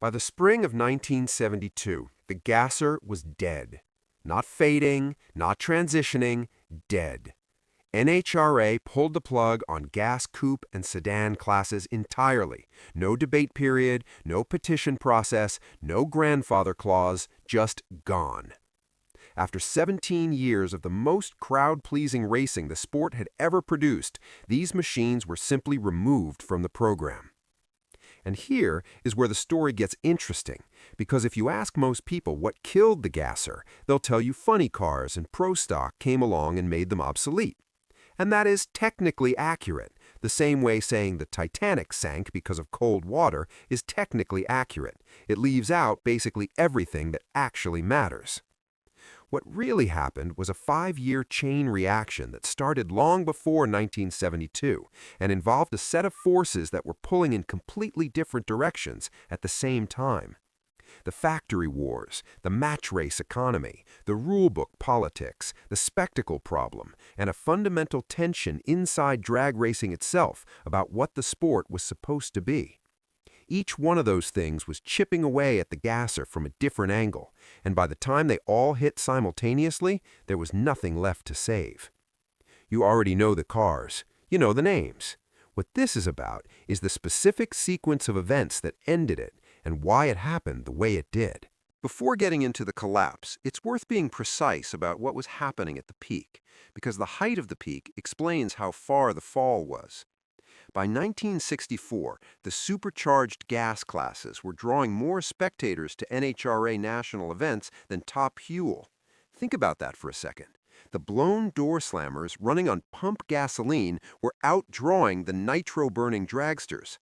By the spring of 1972, the gasser was dead. Not fading, not transitioning, dead. NHRA pulled the plug on Gas Coupe and Sedan classes entirely. No debate period, no petition process, no grandfather clause, just gone. After 17 years of the most crowd-pleasing racing the sport had ever produced, these machines were simply removed from the program. And here is where the story gets interesting, because if you ask most people what killed the gasser, they'll tell you funny cars and pro stock came along and made them obsolete. And that is technically accurate, the same way saying the Titanic sank because of cold water is technically accurate. It leaves out basically everything that actually matters. What really happened was a 5-year chain reaction that started long before 1972 and involved a set of forces that were pulling in completely different directions at the same time. The factory wars, the match race economy, the rulebook politics, the spectacle problem, and a fundamental tension inside drag racing itself about what the sport was supposed to be. Each one of those things was chipping away at the gasser from a different angle, and by the time they all hit simultaneously, there was nothing left to save. You already know the cars. You know the names. What this is about is the specific sequence of events that ended it and why it happened the way it did. Before getting into the collapse, it's worth being precise about what was happening at the peak, because the height of the peak explains how far the fall was. By 1964, the supercharged gas classes were drawing more spectators to NHRA national events than top fuel. Think about that for a second. The blown door slammers running on pump gasoline were outdrawing the nitro-burning dragsters.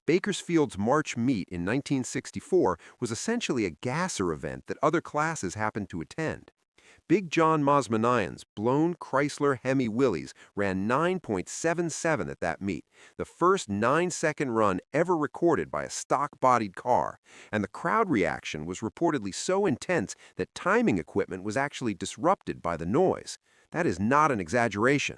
Bakersfield's March Meet in 1964 was essentially a gasser event that other classes happened to attend. Big John Mosmanian's blown Chrysler Hemi Willys ran 9.77 at that meet, the first 9-second run ever recorded by a stock-bodied car, and the crowd reaction was reportedly so intense that timing equipment was actually disrupted by the noise. That is not an exaggeration.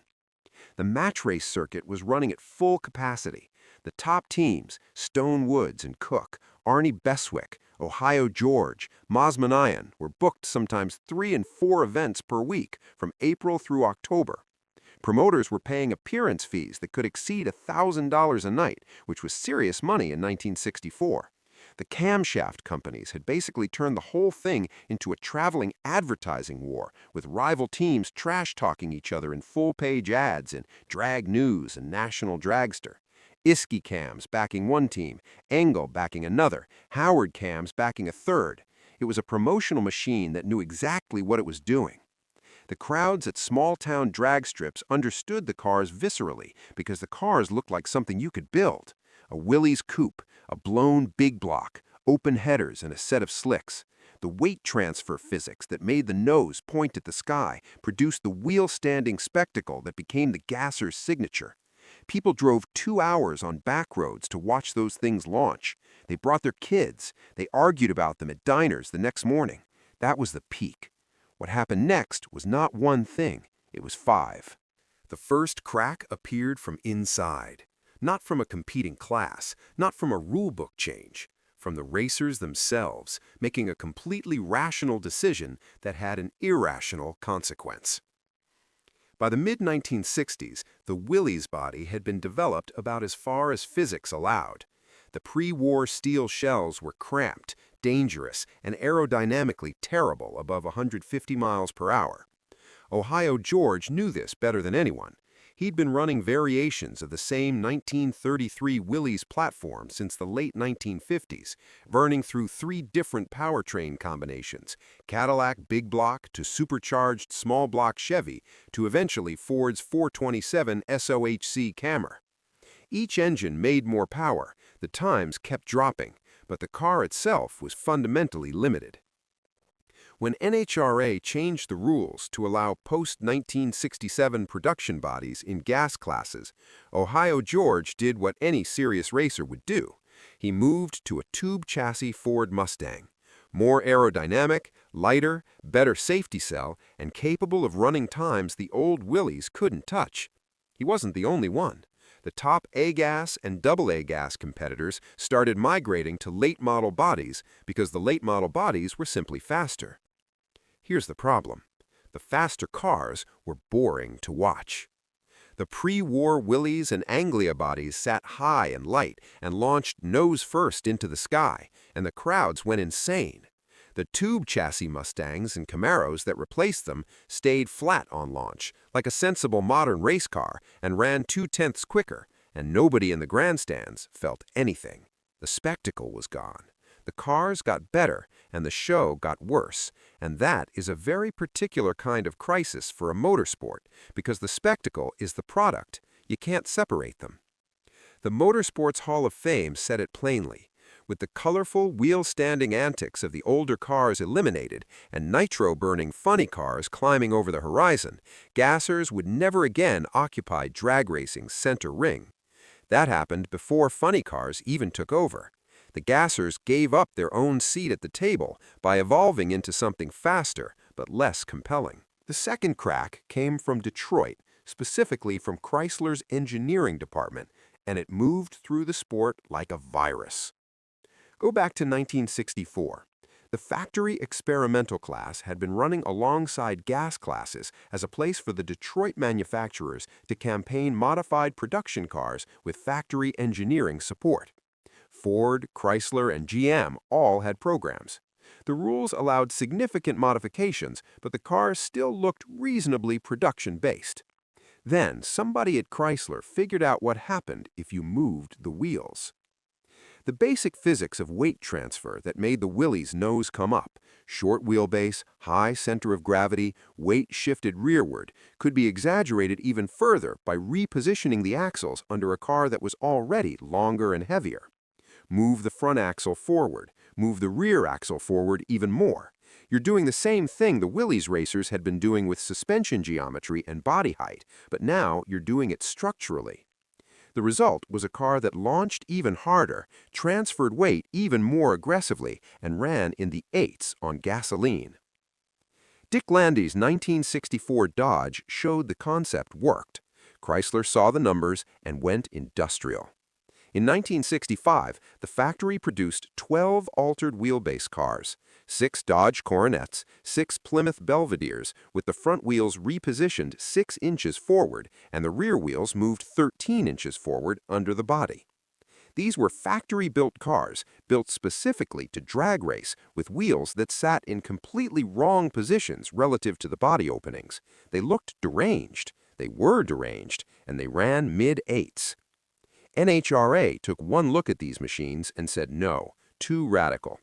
The match race circuit was running at full capacity. The top teams, Stone Woods and Cook, Arnie Beswick, Ohio George, Mosmanian, were booked sometimes 3 and 4 events per week from April through October. Promoters were paying appearance fees that could exceed $1,000 a night, which was serious money in 1964. The camshaft companies had basically turned the whole thing into a traveling advertising war, with rival teams trash-talking each other in full-page ads in Drag News and National Dragster. Iski Cams backing one team, Engel backing another, Howard Cams backing a third. It was a promotional machine that knew exactly what it was doing. The crowds at small-town drag strips understood the cars viscerally because the cars looked like something you could build. A Willys coupe, a blown big block, open headers, and a set of slicks. The weight transfer physics that made the nose point at the sky produced the wheel-standing spectacle that became the gasser's signature. People drove 2 hours on back roads to watch those things launch. They brought their kids. They argued about them at diners the next morning. That was the peak. What happened next was not one thing. It was 5. The first crack appeared from inside. Not from a competing class, not from a rulebook change. From the racers themselves, making a completely rational decision that had an irrational consequence. By the mid-1960s, the Willys body had been developed about as far as physics allowed. The pre-war steel shells were cramped, dangerous, and aerodynamically terrible above 150 miles per hour. Ohio George knew this better than anyone. He'd been running variations of the same 1933 Willys platform since the late 1950s, burning through 3 different powertrain combinations, Cadillac big block to supercharged small block Chevy to eventually Ford's 427 SOHC Camry. Each engine made more power, the times kept dropping, but the car itself was fundamentally limited. When NHRA changed the rules to allow post-1967 production bodies in gas classes, Ohio George did what any serious racer would do. He moved to a tube chassis Ford Mustang. More aerodynamic, lighter, better safety cell, and capable of running times the old Willys couldn't touch. He wasn't the only one. The top A-gas and AA gas competitors started migrating to late-model bodies because the late-model bodies were simply faster. Here's the problem. The faster cars were boring to watch. The pre-war Willys and Anglia bodies sat high and light and launched nose-first into the sky, and the crowds went insane. The tube chassis Mustangs and Camaros that replaced them stayed flat on launch, like a sensible modern race car, and ran 0.2 quicker, and nobody in the grandstands felt anything. The spectacle was gone. The cars got better, and the show got worse, and that is a very particular kind of crisis for a motorsport, because the spectacle is the product. You can't separate them. The Motorsports Hall of Fame said it plainly. With the colorful, wheel-standing antics of the older cars eliminated and nitro-burning funny cars climbing over the horizon, gassers would never again occupy drag racing's center ring. That happened before funny cars even took over. The gassers gave up their own seat at the table by evolving into something faster but less compelling. The second crack came from Detroit, specifically from Chrysler's engineering department, and it moved through the sport like a virus. Go back to 1964. The factory experimental class had been running alongside gas classes as a place for the Detroit manufacturers to campaign modified production cars with factory engineering support. Ford, Chrysler, and GM all had programs. The rules allowed significant modifications, but the cars still looked reasonably production-based. Then, somebody at Chrysler figured out what happened if you moved the wheels. The basic physics of weight transfer that made the Willys' nose come up, short wheelbase, high center of gravity, weight shifted rearward, could be exaggerated even further by repositioning the axles under a car that was already longer and heavier. Move the front axle forward, move the rear axle forward even more. You're doing the same thing the Willys racers had been doing with suspension geometry and body height, but now you're doing it structurally. The result was a car that launched even harder, transferred weight even more aggressively, and ran in the 8s on gasoline. Dick Landy's 1964 Dodge showed the concept worked. Chrysler saw the numbers and went industrial. In 1965, the factory produced 12 altered wheelbase cars, 6 Dodge Coronets, 6 Plymouth Belvederes, with the front wheels repositioned 6 inches forward and the rear wheels moved 13 inches forward under the body. These were factory-built cars, built specifically to drag race, with wheels that sat in completely wrong positions relative to the body openings. They looked deranged, they were deranged, and they ran mid-8s. NHRA took one look at these machines and said no, too radical.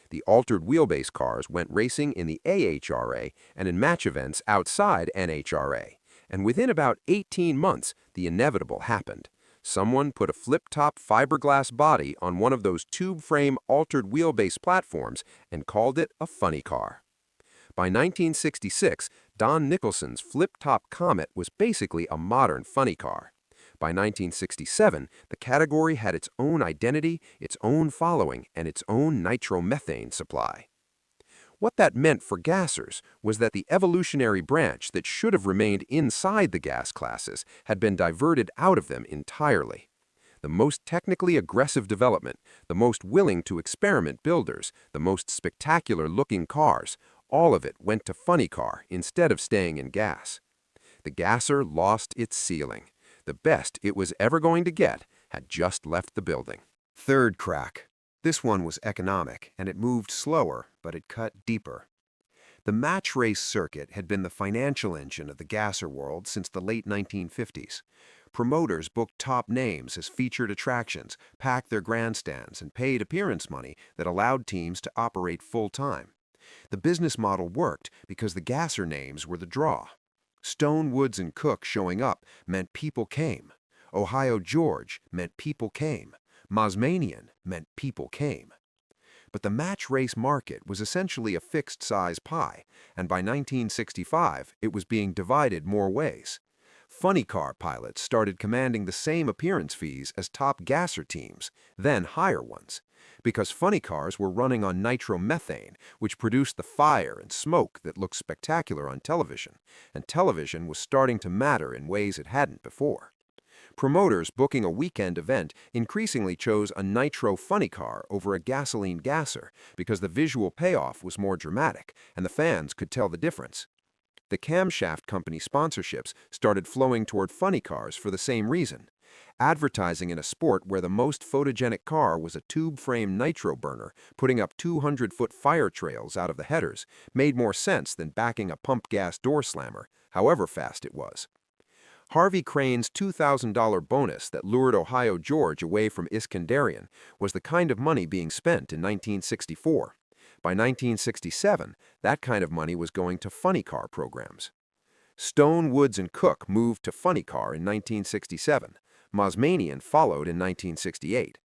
The altered wheelbase cars went racing in the AHRA and in match events outside NHRA, and within about 18 months, the inevitable happened. Someone put a flip-top fiberglass body on one of those tube-frame altered wheelbase platforms and called it a funny car. By 1966, Don Nicholson's flip-top Comet was basically a modern funny car. By 1967, the category had its own identity, its own following, and its own nitromethane supply. What that meant for gassers was that the evolutionary branch that should have remained inside the gas classes had been diverted out of them entirely. The most technically aggressive development, the most willing to experiment builders, the most spectacular-looking cars, all of it went to funny car instead of staying in gas. The gasser lost its ceiling. The best it was ever going to get had just left the building. Third crack. This one was economic, and it moved slower, but it cut deeper. The match race circuit had been the financial engine of the gasser world since the late 1950s. Promoters booked top names as featured attractions, packed their grandstands, and paid appearance money that allowed teams to operate full-time. The business model worked because the gasser names were the draw. Stone, Woods, and Cook showing up meant people came. Ohio George meant people came. Mosmanian meant people came. But the match race market was essentially a fixed-size pie, and by 1965, it was being divided more ways. Funny car pilots started commanding the same appearance fees as top gasser teams, then higher ones, because funny cars were running on nitromethane, which produced the fire and smoke that looked spectacular on television, and television was starting to matter in ways it hadn't before. Promoters booking a weekend event increasingly chose a nitro funny car over a gasoline gasser because the visual payoff was more dramatic and the fans could tell the difference. The camshaft company sponsorships started flowing toward funny cars for the same reason. Advertising in a sport where the most photogenic car was a tube-frame nitro burner putting up 200-foot fire trails out of the headers made more sense than backing a pump gas door slammer, however fast it was. Harvey Crane's $2,000 bonus that lured Ohio George away from Iskandarian was the kind of money being spent in 1964. By 1967, that kind of money was going to funny car programs. Stone, Woods, and Cook moved to funny car in 1967. Mosmanian followed in 1968.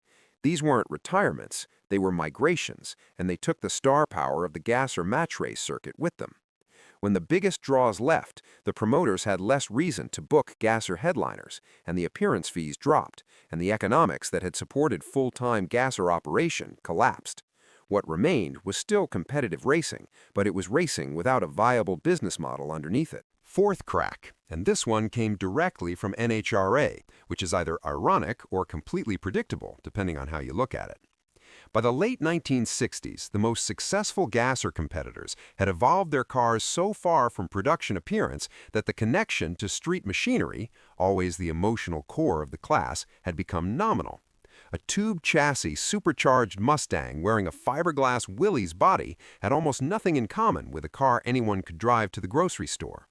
These weren't retirements, they were migrations, and they took the star power of the gasser match race circuit with them. When the biggest draws left, the promoters had less reason to book gasser headliners, and the appearance fees dropped, and the economics that had supported full-time gasser operation collapsed. What remained was still competitive racing, but it was racing without a viable business model underneath it. Fourth crack, and this one came directly from NHRA, which is either ironic or completely predictable, depending on how you look at it. By the late 1960s, the most successful gasser competitors had evolved their cars so far from production appearance that the connection to street machinery, always the emotional core of the class, had become nominal. A tube chassis supercharged Mustang wearing a fiberglass Willys body had almost nothing in common with a car anyone could drive to the grocery store.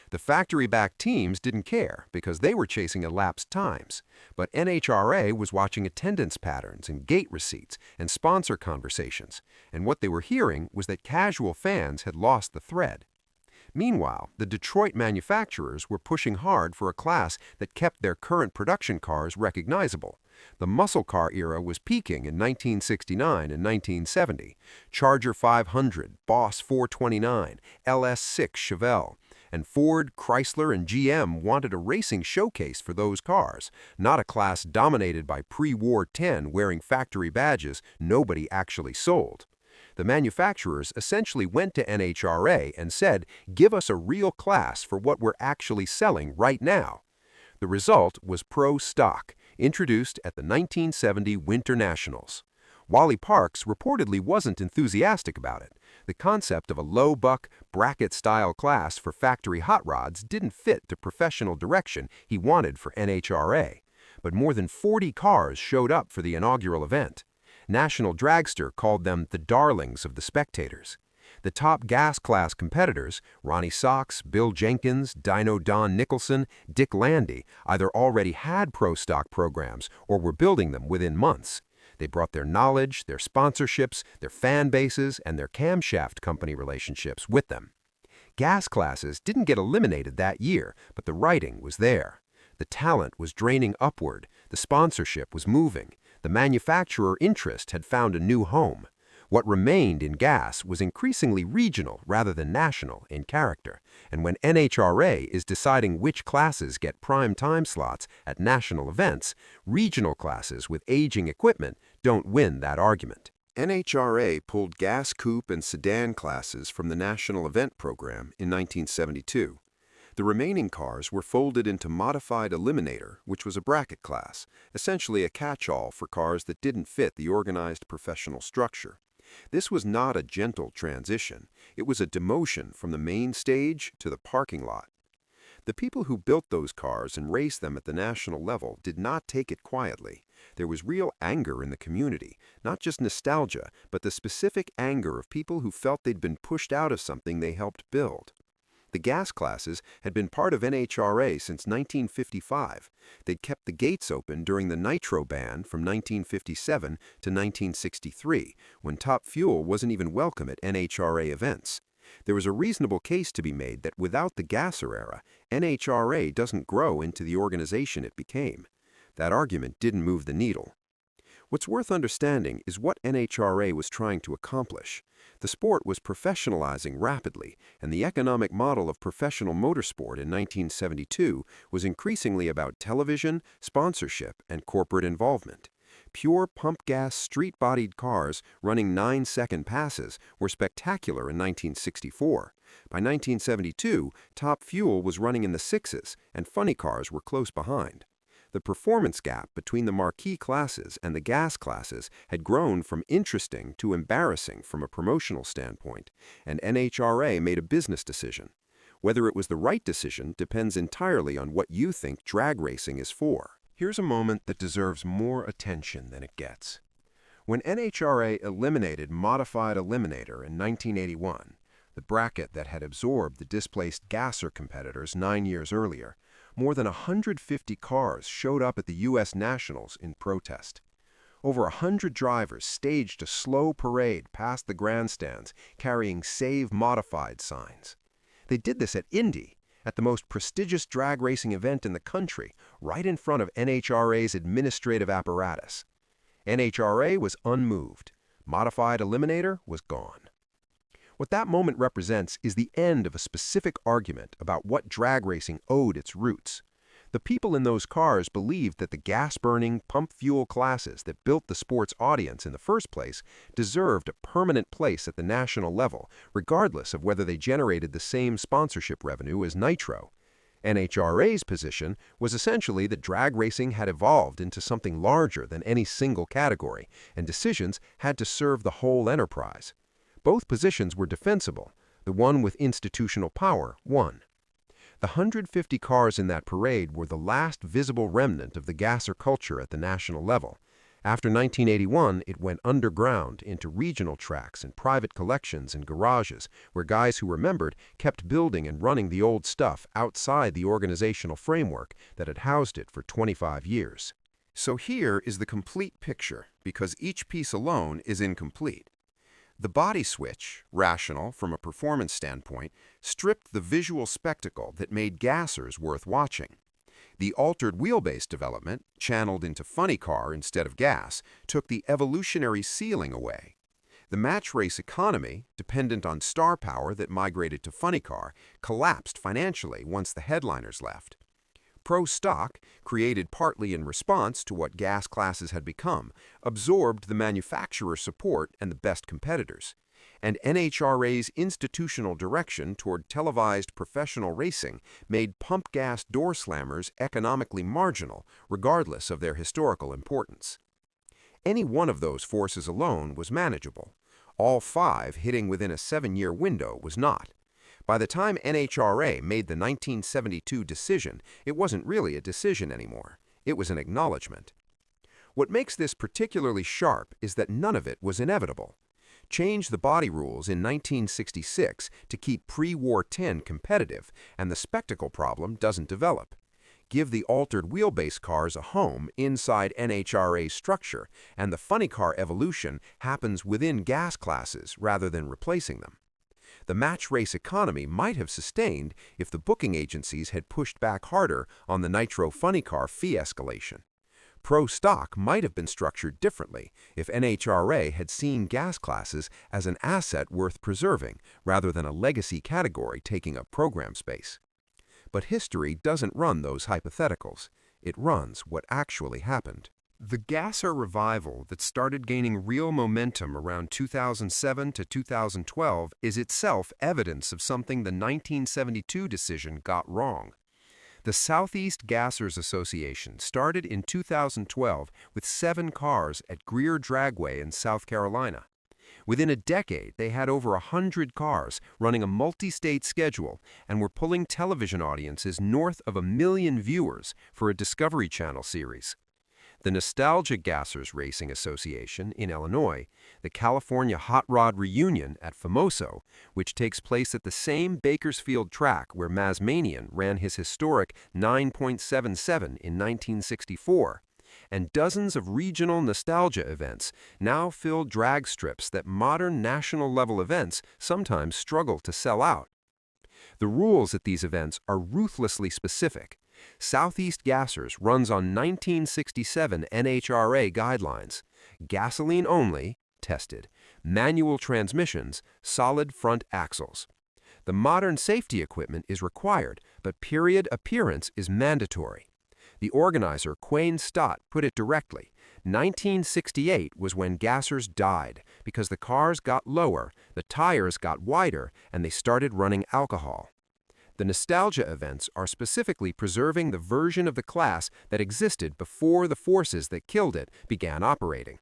The factory-backed teams didn't care because they were chasing elapsed times, but NHRA was watching attendance patterns and gate receipts and sponsor conversations, and what they were hearing was that casual fans had lost the thread. Meanwhile, the Detroit manufacturers were pushing hard for a class that kept their current production cars recognizable. The muscle car era was peaking in 1969 and 1970. Charger 500, Boss 429, LS6 Chevelle, and Ford, Chrysler, and GM wanted a racing showcase for those cars, not a class dominated by pre-war 10 wearing factory badges nobody actually sold. The manufacturers essentially went to NHRA and said, "Give us a real class for what we're actually selling right now." The result was Pro Stock, introduced at the 1970 Winter Nationals. Wally Parks reportedly wasn't enthusiastic about it. The concept of a low-buck, bracket-style class for factory hot rods didn't fit the professional direction he wanted for NHRA. But more than 40 cars showed up for the inaugural event. National Dragster called them the darlings of the spectators. The top gas class competitors, Ronnie Sox, Bill Jenkins, Dino Don Nicholson, Dick Landy, either already had pro stock programs or were building them within months. They brought their knowledge, their sponsorships, their fan bases, and their camshaft company relationships with them. Gas classes didn't get eliminated that year, but the writing was there. The talent was draining upward, the sponsorship was moving, the manufacturer interest had found a new home. What remained in gas was increasingly regional rather than national in character, and when NHRA is deciding which classes get prime time slots at national events, regional classes with aging equipment don't win that argument. NHRA pulled Gas Coupe and Sedan classes from the national event program in 1972. The remaining cars were folded into Modified Eliminator, which was a bracket class, essentially a catch-all for cars that didn't fit the organized professional structure. This was not a gentle transition. It was a demotion from the main stage to the parking lot. The people who built those cars and raced them at the national level did not take it quietly. There was real anger in the community, not just nostalgia, but the specific anger of people who felt they'd been pushed out of something they helped build. The gas classes had been part of NHRA since 1955. They'd kept the gates open during the nitro ban from 1957 to 1963, when Top Fuel wasn't even welcome at NHRA events. There was a reasonable case to be made that without the gasser era, NHRA doesn't grow into the organization it became. That argument didn't move the needle. What's worth understanding is what NHRA was trying to accomplish. The sport was professionalizing rapidly, and the economic model of professional motorsport in 1972 was increasingly about television, sponsorship, and corporate involvement. Pure pump gas street-bodied cars running 9-second passes were spectacular in 1964. By 1972, Top Fuel was running in the 6s, and funny cars were close behind. The performance gap between the marquee classes and the gas classes had grown from interesting to embarrassing from a promotional standpoint, and NHRA made a business decision. Whether it was the right decision depends entirely on what you think drag racing is for. Here's a moment that deserves more attention than it gets. When NHRA eliminated Modified Eliminator in 1981, the bracket that had absorbed the displaced gasser competitors 9 years earlier, more than 150 cars showed up at the U.S. Nationals in protest. Over 100 drivers staged a slow parade past the grandstands carrying Save Modified signs. They did this at Indy, at the most prestigious drag racing event in the country, right in front of NHRA's administrative apparatus. NHRA was unmoved. Modified Eliminator was gone. What that moment represents is the end of a specific argument about what drag racing owed its roots. The people in those cars believed that the gas-burning, pump-fuel classes that built the sport's audience in the first place deserved a permanent place at the national level, regardless of whether they generated the same sponsorship revenue as Nitro. NHRA's position was essentially that drag racing had evolved into something larger than any single category, and decisions had to serve the whole enterprise. Both positions were defensible. The one with institutional power won. The 150 cars in that parade were the last visible remnant of the gasser culture at the national level. After 1981, it went underground into regional tracks and private collections and garages, where guys who remembered kept building and running the old stuff outside the organizational framework that had housed it for 25 years. So here is the complete picture, because each piece alone is incomplete. The body switch, rational from a performance standpoint, stripped the visual spectacle that made gassers worth watching. The altered wheelbase development, channeled into funny car instead of gas, took the evolutionary ceiling away. The match race economy, dependent on star power that migrated to funny car, collapsed financially once the headliners left. Pro Stock, created partly in response to what gas classes had become, absorbed the manufacturer support and the best competitors. And NHRA's institutional direction toward televised professional racing made pump gas door slammers economically marginal, regardless of their historical importance. Any one of those forces alone was manageable. All five hitting within a 7-year window was not. By the time NHRA made the 1972 decision, it wasn't really a decision anymore. It was an acknowledgement. What makes this particularly sharp is that none of it was inevitable. Change the body rules in 1966 to keep pre-War 10 competitive, and the spectacle problem doesn't develop. Give the altered wheelbase cars a home inside NHRA's structure, and the funny car evolution happens within gas classes rather than replacing them. The match race economy might have sustained if the booking agencies had pushed back harder on the Nitro funny car fee escalation. Pro Stock might have been structured differently if NHRA had seen gas classes as an asset worth preserving rather than a legacy category taking up program space. But history doesn't run those hypotheticals. It runs what actually happened. The gasser revival that started gaining real momentum around 2007 to 2012 is itself evidence of something the 1972 decision got wrong. The Southeast Gassers Association started in 2012 with 7 cars at Greer Dragway in South Carolina. Within a decade, they had over 100 cars running a multi-state schedule and were pulling television audiences north of 1 million viewers for a Discovery Channel series. The Nostalgia Gassers Racing Association in Illinois, the California Hot Rod Reunion at Famoso, which takes place at the same Bakersfield track where Mazmanian ran his historic 9.77 in 1964, and dozens of regional nostalgia events now fill drag strips that modern national-level events sometimes struggle to sell out. The rules at these events are ruthlessly specific. Southeast Gassers runs on 1967 NHRA guidelines: gasoline only, tested, manual transmissions, solid front axles. The modern safety equipment is required, but period appearance is mandatory. The organizer, Quayne Stott, put it directly: 1968 was when gassers died because the cars got lower, the tires got wider, and they started running alcohol. The nostalgia events are specifically preserving the version of the class that existed before the forces that killed it began operating.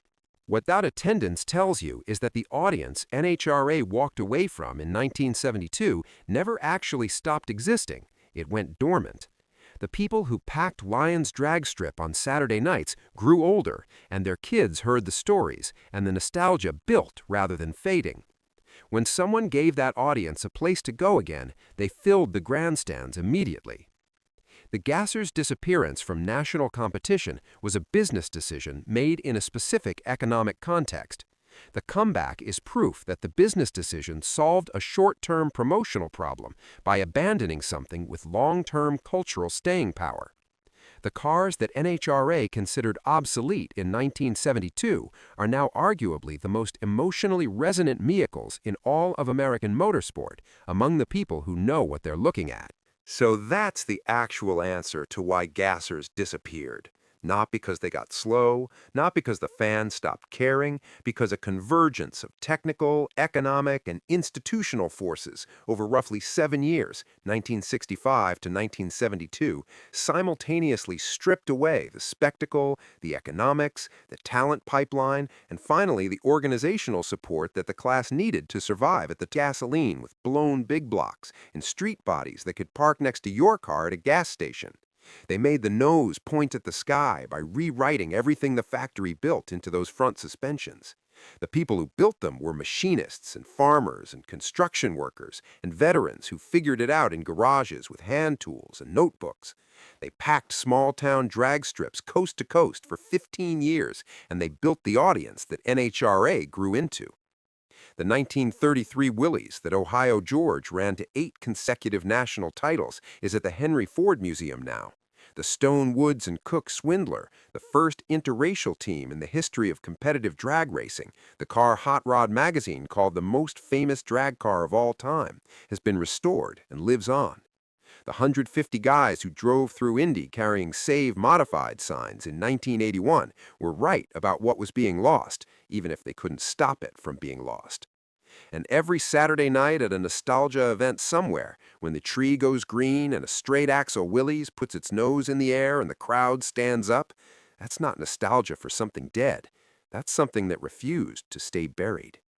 What that attendance tells you is that the audience NHRA walked away from in 1972 never actually stopped existing. It went dormant. The people who packed Lyons drag strip on Saturday nights grew older, and their kids heard the stories, and the nostalgia built rather than fading. When someone gave that audience a place to go again, they filled the grandstands immediately. The Gassers' disappearance from national competition was a business decision made in a specific economic context. The comeback is proof that the business decision solved a short-term promotional problem by abandoning something with long-term cultural staying power. The cars that NHRA considered obsolete in 1972 are now arguably the most emotionally resonant vehicles in all of American motorsport among the people who know what they're looking at. So that's the actual answer to why Gassers disappeared. Not because they got slow, not because the fans stopped caring, because a convergence of technical, economic, and institutional forces over roughly 7 years, 1965 to 1972, simultaneously stripped away the spectacle, the economics, the talent pipeline, and finally the organizational support that the class needed to survive at the gasoline with blown big blocks and street bodies that could park next to your car at a gas station. They made the nose point at the sky by rewriting everything the factory built into those front suspensions. The people who built them were machinists and farmers and construction workers and veterans who figured it out in garages with hand tools and notebooks. They packed small-town drag strips coast to coast for 15 years, and they built the audience that NHRA grew into. The 1933 Willys that Ohio George ran to 8 consecutive national titles is at the Henry Ford Museum now. The Stone Woods and Cook Swindler, the first interracial team in the history of competitive drag racing, the car Hot Rod magazine called the most famous drag car of all time, has been restored and lives on. The 150 guys who drove through Indy carrying Save Modified signs in 1981 were right about what was being lost, even if they couldn't stop it from being lost. And every Saturday night at a nostalgia event somewhere, when the tree goes green and a straight axle Willys puts its nose in the air and the crowd stands up, that's not nostalgia for something dead. That's something that refused to stay buried.